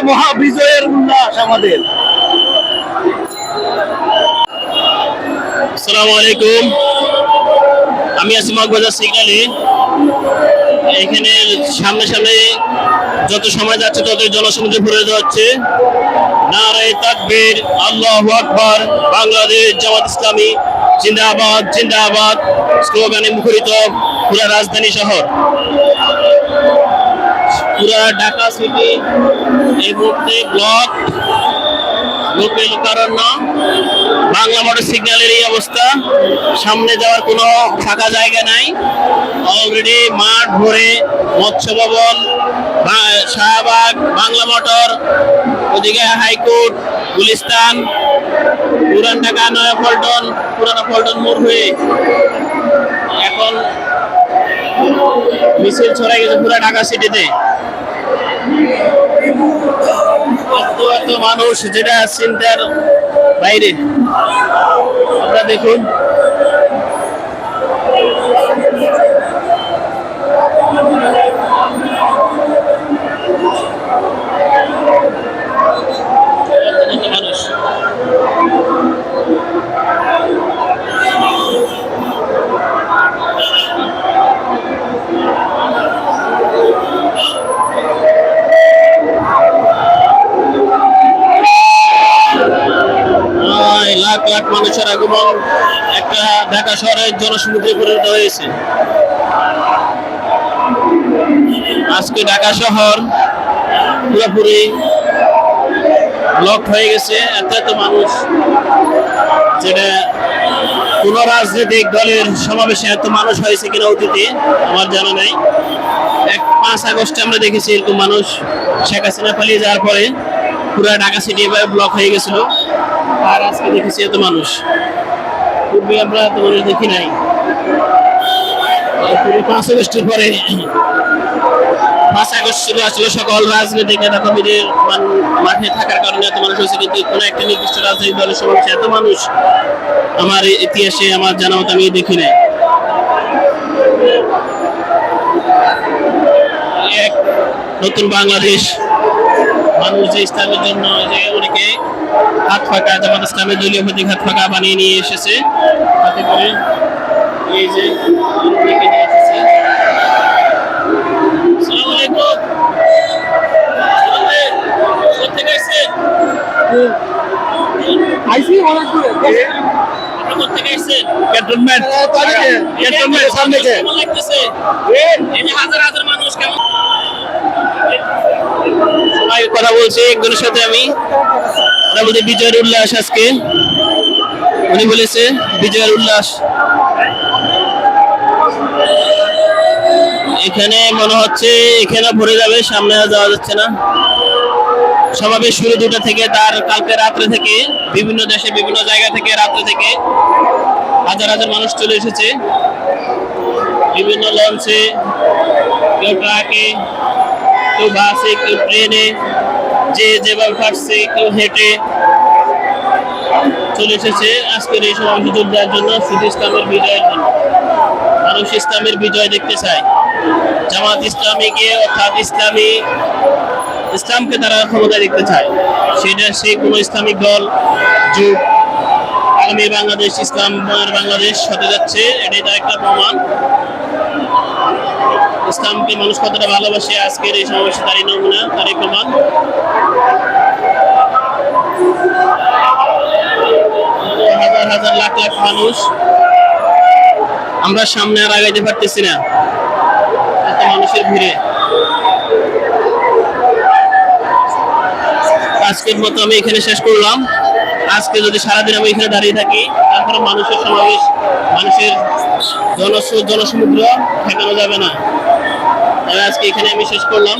মহাবিজয়ের উল্লাস আমাদের। আসসালামু আলাইকুম, আমি আছি মগবাজার সিগন্যালে। এখানে সামনে সামনে যত সময় যাচ্ছে তত জনসমুদ্রে ভরে যাচ্ছে। নারায়ে তাকবীর, আল্লাহু আকবার, বাংলাদেশ জামাত ইসলামী জিন্দাবাদ জিন্দাবাদ স্লোগানে মুখরিত পুরা রাজধানী শহর, পুরা ঢাকা সিটি এই মুহূর্তে ব্লক, লোকে লোকারণ্য। বাংলা মোটর সিগন্যালের এই অবস্থা, সামনে যাওয়ার কোনো ফাঁকা জায়গা নাই। অলরেডি মাঠ ভরে মৎস্য ভবন, শাহবাগ, বাংলা মোটর, ওদিকে হাইকোর্ট, গুলিস্তান, পুরান ঢাকা, নয়াপল্টন, পুরানো পল্টন মোড় হয়ে এখন মিছিল ছড়াই গেছে পুরা ঢাকা সিটিতে। এত মানুষ, যেটা চিন্তার বাইরে। আপনারা দেখুন, মানুষ লাখ লাখ মানুষের আগমন একটা ঢাকা শহরের জনসমুদ্রে পরিণত হয়েছে। আজকে ঢাকা শহর পুরোপুরি ব্লক হয়ে গেছে, এত মানুষ, যেটা কোন রাজনৈতিক দলের সমাবেশে এত মানুষ হয়েছে কিনা অতীতে আমার জানা নাই। 5 আগস্টে আমরা দেখেছি এরকম মানুষ, শেখ হাসিনা পালিয়ে যাওয়ার পরে পুরো ঢাকা সিটি এভাবে ব্লক হয়ে গেছিল। আর আজকে দেখেছি এত মানুষ, পূর্বে আমরা এত মানুষ দেখি নাই। 5 আগস্টের পরে, 5 আগস্ট ছিল আসলে সকল রাজনৈতিক নেতা কর্মীদের মাঠে থাকার কারণে এত মানুষ হয়েছে, কিন্তু কোনো একটা নির্দিষ্ট রাজনৈতিক দলের সমাবেশে এত মানুষ আমার ইতিহাসে আমার জানা মতো আমি দেখি নাই। এক নতুন বাংলাদেশ, মানুষ যে ইসলামের জন্য যে অনেকে হাত ফাঁকা, জামাত ইসলামের দলীয় প্রতীক হাত ফাঁকা বানিয়ে নিয়ে এসেছে, তাতে করে এই যে নিয়ে এসেছে। আসসালামু আলাইকুম, কোথেকে আসছেন? আইসি অনেক দূরে। আপনি কোথেকে আসছেন? ক্যান্টনমেন্ট সামনে। কেমন লাগতেছে এই যে হাজার হাজার মানুষ? কেমন সবাই কথা বলছে একজনের সাথে, আমি ওরা বলছে বিজয়ের উল্লাস আজকে। উনি বলেছে বিজয়ের উল্লাস। এখানে মনে হচ্ছে এখানে ভরে যাবে, সামনে যাওয়া যাচ্ছে না। সমাবেশ শুরু 2টা থেকে, তার কালকে রাত্রে থেকে বিভিন্ন দেশে বিভিন্ন জায়গা থেকে রাত্রে থেকে হাজার হাজার মানুষ চলে এসেছে। বিভিন্ন লঞ্চে, কেউ ট্রাকে, কেউ বাসে, কেউ ট্রেনে, যে যেভাবে পারছে, কেউ হেঁটে চলে এসেছে আজকের এই সমাবেশে যোগ দেওয়ার জন্য, শুধু ইসলামের বিজয়ের জন্য। মানুষ ইসলামের বিজয় দেখতে চায়। জামাত ইসলামীকে, অর্থাৎ ইসলামকে তারা ক্ষমতায় দেখতে চায়। সেটা সে কোনো ইসলামিক দল যুগ আগামী বাংলাদেশ ইসলামের বাংলাদেশ হতে যাচ্ছে, এটাই তার একটা প্রমাণ। ইসলামকে মানুষ কতটা ভালোবাসে আজকের এই সমাবেশে তারই নমুনা, তারই প্রমাণ। হাজার হাজার লাখ লাখ মানুষ, আমরা সামনে আর আগাইতে পারতেছি না এত মানুষের ভিড়ে। আজকের মতো আমি এখানে শেষ করলাম। আজকে যদি সারাদিন আমি এখানে দাঁড়িয়ে থাকি, তারপরে মানুষের সমাবেশ, মানুষের জনসমুদ্র ঠেকানো যাবে না। তাই আজকে এখানে আমি শেষ করলাম।